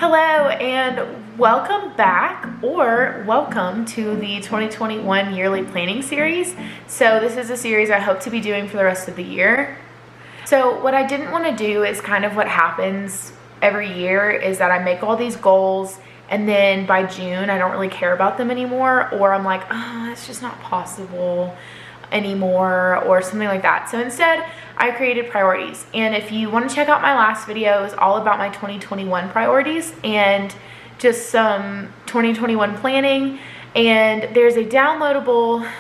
Hello and welcome back, or welcome to the 2021 yearly planning series. So this is a series I hope to be doing for the rest of the year. So what I didn't want to do is kind of what happens every year is that I make all these goals and then by June I don't really care about them anymore, or I'm like, oh, it's just not possible anymore or something like that. So instead I created priorities, and if you want to check out my last video, it's all about my 2021 priorities and just some 2021 planning, and there's a downloadable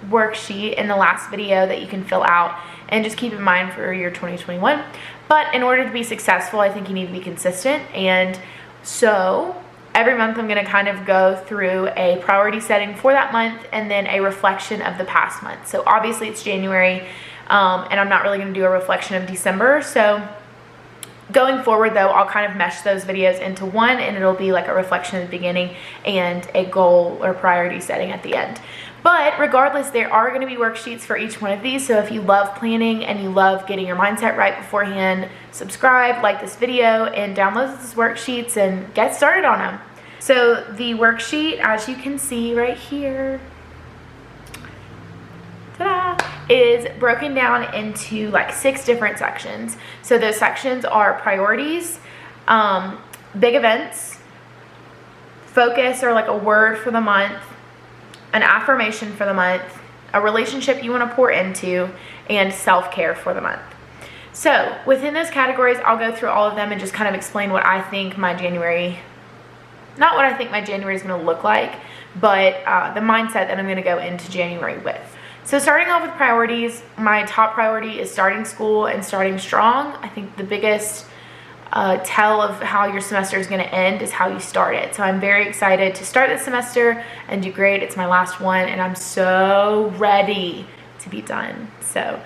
worksheet in the last video that you can fill out and just keep in mind for your 2021. But in order to be successful, I think you need to be consistent, and so every month I'm going to kind of go through a priority setting for that month and then a reflection of the past month. So obviously it's January, and I'm not really going to do a reflection of December. So going forward though, I'll kind of mesh those videos into one, and it'll be like a reflection at the beginning and a goal or priority setting at the end. But regardless, there are going to be worksheets for each one of these. So if you love planning and you love getting your mindset right beforehand, subscribe, like this video, and download these worksheets and get started on them. So the worksheet, as you can see right here, ta-da, is broken down into like 6 different sections. So those sections are priorities, big events, focus or like a word for the month, an affirmation for the month, a relationship you want to pour into, and self-care for the month. So within those categories, I'll go through all of them and just kind of explain what I think my January, not what I think my January is going to look like, but the mindset that I'm going to go into January with. So starting off with priorities, my top priority is starting school and starting strong. I think the biggest tell of how your semester is going to end is how you start it. So I'm very excited to start this semester and do great. It's my last one, and I'm so ready to be done. So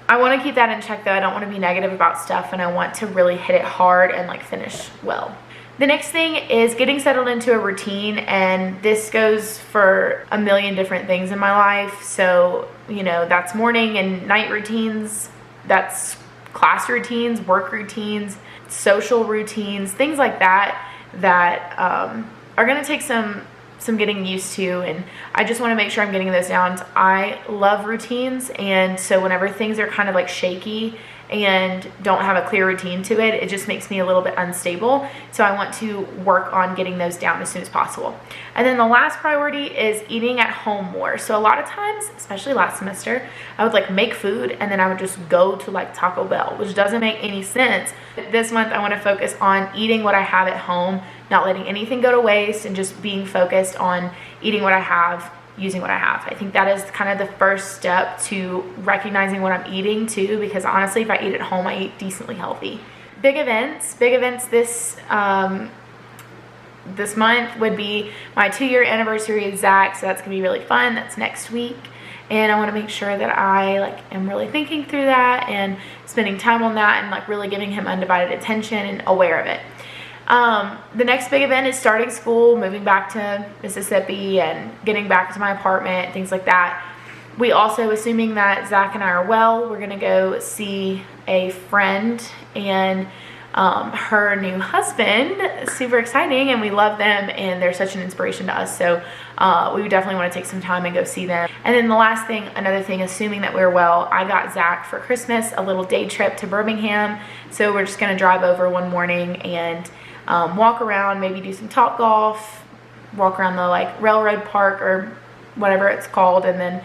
I want to keep that in check though. I don't want to be negative about stuff, and I want to really hit it hard and like finish well. The next thing is getting settled into a routine, and this goes for a million different things in my life. So, you know, that's morning and night routines, that's class routines, work routines, social routines, things like that are going to take some getting used to, and I just want to make sure I'm getting those down. I love routines, and so whenever things are kind of like shaky and don't have a clear routine to it, it just makes me a little bit unstable. So I want to work on getting those down as soon as possible. And then the last priority is eating at home more. So a lot of times, especially last semester, I would like make food and then I would just go to like Taco Bell, which doesn't make any sense. This month I want to focus on eating what I have at home, not letting anything go to waste, and just being focused on eating what I have, using what I have. I think that is kind of the first step to recognizing what I'm eating too, because honestly, if I eat at home, I eat decently healthy. Big events this month would be my 2-year anniversary with Zach, so that's gonna be really fun. That's next week, and I want to make sure that I am really thinking through that and spending time on that and really giving him undivided attention and aware of it. The next big event is starting school, moving back to Mississippi and getting back to my apartment, things like that. We also, assuming that Zach and I are well, we're gonna go see a friend and her new husband. Super exciting, and we love them, and they're such an inspiration to us. So we would definitely want to take some time and go see them. And then the last thing, another thing, assuming that we're well, I got Zach for Christmas a little day trip to Birmingham. So we're just gonna drive over one morning and walk around, maybe do some Top Golf, walk around the railroad park or whatever it's called, and then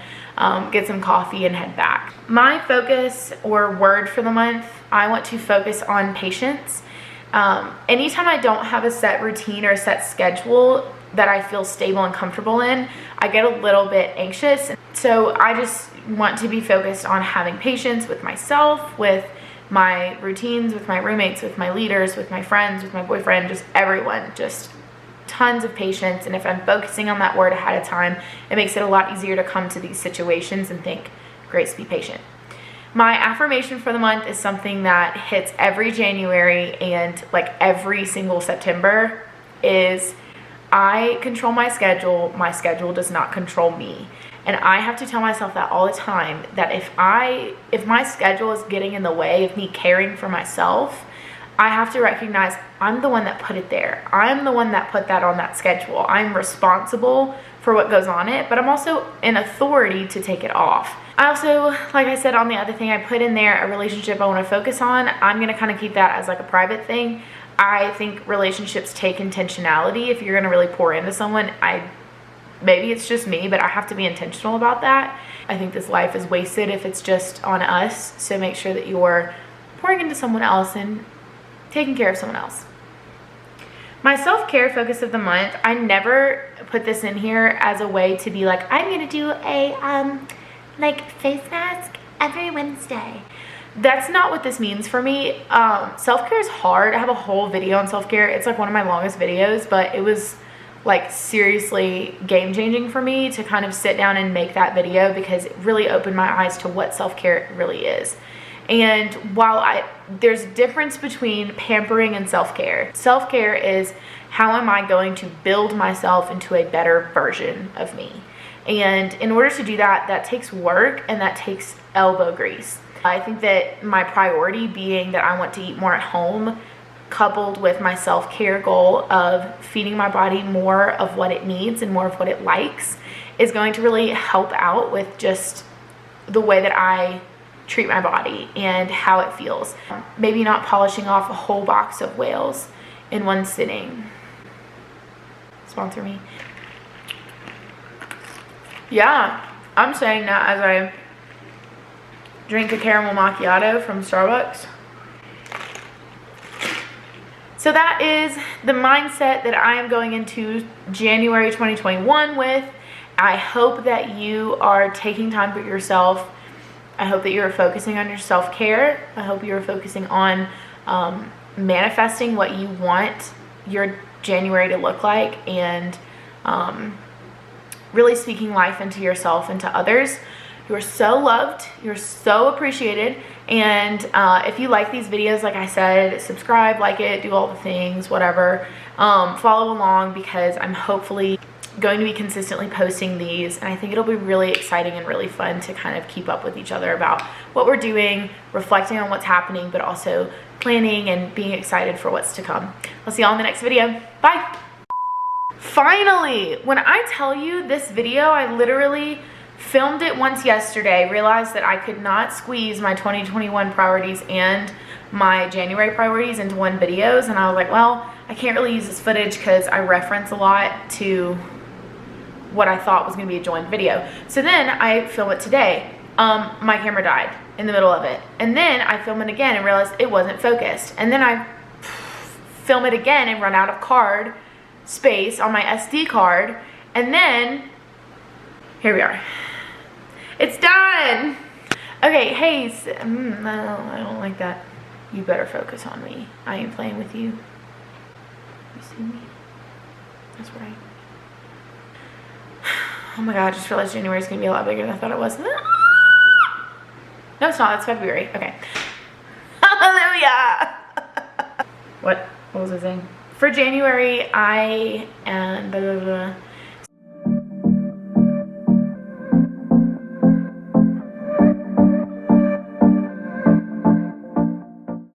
get some coffee and head back. My focus or word for the month, I want to focus on patience. Anytime I don't have a set routine or a set schedule that I feel stable and comfortable in, I get a little bit anxious. So I just want to be focused on having patience with myself, with my routines, with my roommates, with my leaders, with my friends, with my boyfriend, just everyone, just tons of patience. And if I'm focusing on that word ahead of time, it makes it a lot easier to come to these situations and think, Grace, be patient. My affirmation for the month is something that hits every January and every single September, is I control my schedule does not control me. And I have to tell myself that all the time, that if my schedule is getting in the way of me caring for myself, I have to recognize I'm the one that put it there. I'm the one that put that on that schedule. I'm responsible for what goes on it, but I'm also in authority to take it off. I also, like I said on the other thing, I put in there a relationship I want to focus on. I'm going to kind of keep that as like a private thing. I think relationships take intentionality. If you're going to really pour into someone, maybe it's just me, but I have to be intentional about that. I think this life is wasted if it's just on us. So make sure that you're pouring into someone else and taking care of someone else. My self-care focus of the month, I never put this in here as a way to be like, I'm going to do a like face mask every Wednesday. That's not what this means for me. Self-care is hard. I have a whole video on self-care. It's like one of my longest videos, but it was like seriously game-changing for me to kind of sit down and make that video because it really opened my eyes to what self-care really is. And while there's a difference between pampering and self-care. Self-care is how am I going to build myself into a better version of me. And in order to do that, that takes work and that takes elbow grease. I think that my priority being that I want to eat more at home, coupled with my self-care goal of feeding my body more of what it needs and more of what it likes, is going to really help out with just the way that I treat my body and how it feels. Maybe not polishing off a whole box of whales in one sitting. Sponsor me. Yeah, I'm saying that as I drink a caramel macchiato from Starbucks. So that is the mindset that I am going into January 2021 with. I hope that you are taking time for yourself. I hope that you're focusing on your self-care. I hope you're focusing on manifesting what you want your January to look like, and really speaking life into yourself and to others. You are so loved. You're so appreciated. And if you like these videos, like I said, subscribe, like it, do all the things, whatever. Follow along because I'm hopefully going to be consistently posting these, and I think it'll be really exciting and really fun to kind of keep up with each other about what we're doing, reflecting on what's happening, but also planning and being excited for what's to come. I'll see y'all in the next video. Bye. Finally, when I tell you this video, I literally filmed it once yesterday, realized that I could not squeeze my 2021 priorities and my January priorities into one videos, and I was like, well, I can't really use this footage because I reference a lot to what I thought was going to be a joined video. So then I film it today. My camera died in the middle of it, and then I film it again and realized it wasn't focused, and then I film it again and run out of card space on my SD card, and then here we are. It's done. Okay, hey, no, I don't like that. You better focus on me. I ain't playing with you. You see me? That's right. Oh my god, I just realized January is going to be a lot bigger than I thought it was. No, it's not. It's February. Okay. Hallelujah. What was I saying? For January, I and blah, blah, blah.